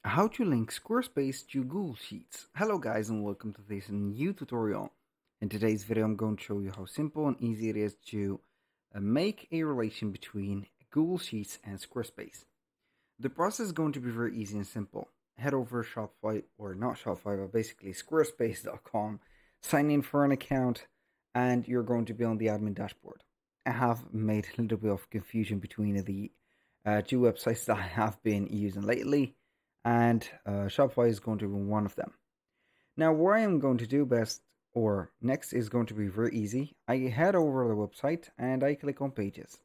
How to link Squarespace to Google Sheets. Hello guys and welcome to this new tutorial. In today's video I'm going to show you how simple and easy it is to make a relation between Google Sheets and Squarespace. The process is going to be very easy and simple. Head over Shopify, or not Shopify, but basically squarespace.com, sign in for an account, and you're going to be on the admin dashboard. I have made a little bit of confusion between the two websites that I have been using lately, and Shopify is going to be one of them. Now, what I am going to do best or next is going to be very easy. I head over to the website and I click on Pages.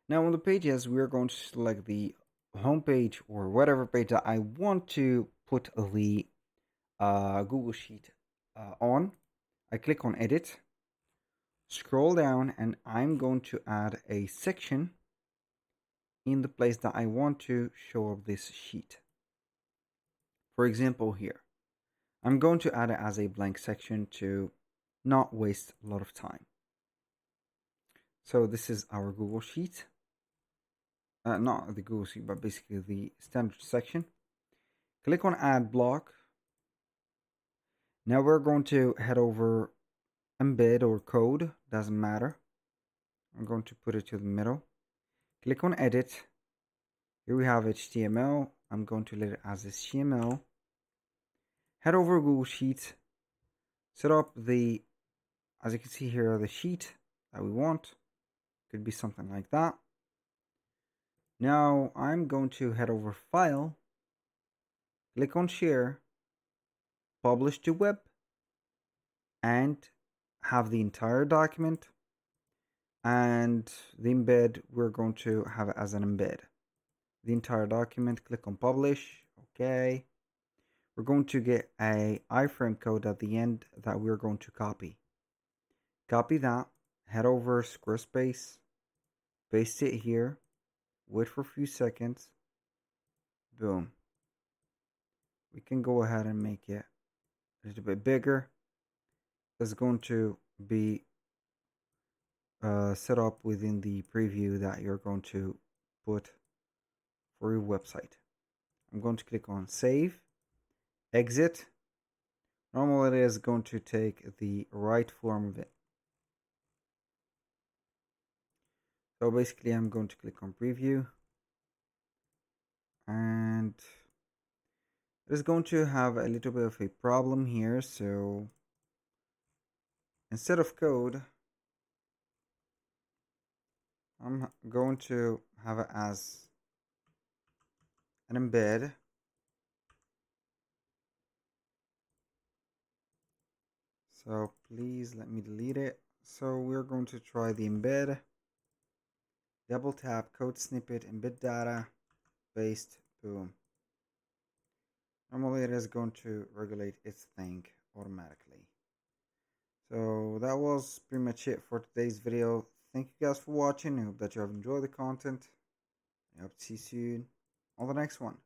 Now, on the pages, we're going to select the home page or whatever page that I want to put the Google Sheet on. I click on Edit, scroll down, and I'm going to add a section in the place that I want to show up this sheet. For example, here, I'm going to add it as a blank section to not waste a lot of time. So this is our Google Sheet. Not the Google Sheet, but basically the standard section. Click on Add Block. Now we're going to head over Embed or Code, doesn't matter. I'm going to put it to the middle. Click on Edit. Here we have HTML. I'm going to let it as HTML. Head over Google Sheets. Set up the, as you can see here, the sheet that we want. Could be something like that. Now I'm going to head over File, click on Share, Publish to Web, and have the entire document. And the embed, we're going to have it as an embed. The entire document, click on Publish, okay. We're going to get a iframe code at the end that we're going to copy. Copy that, head over Squarespace, paste it here, wait for a few seconds, boom. We can go ahead and make it a little bit bigger. It's going to be set up within the preview that you're going to put for your website. I'm going to click on Save, Exit. Normally it is going to take the right form of it. So basically I'm going to click on Preview, and it is going to have a little bit of a problem here. So instead of code, I'm going to have it as an embed. So please let me delete it. So we're going to try the embed. Double tap, code snippet, embed data, paste, boom. Normally it is going to regulate its thing automatically. So that was pretty much it for today's video. Thank you guys for watching. I hope that you have enjoyed the content. I hope to see you soon on the next one.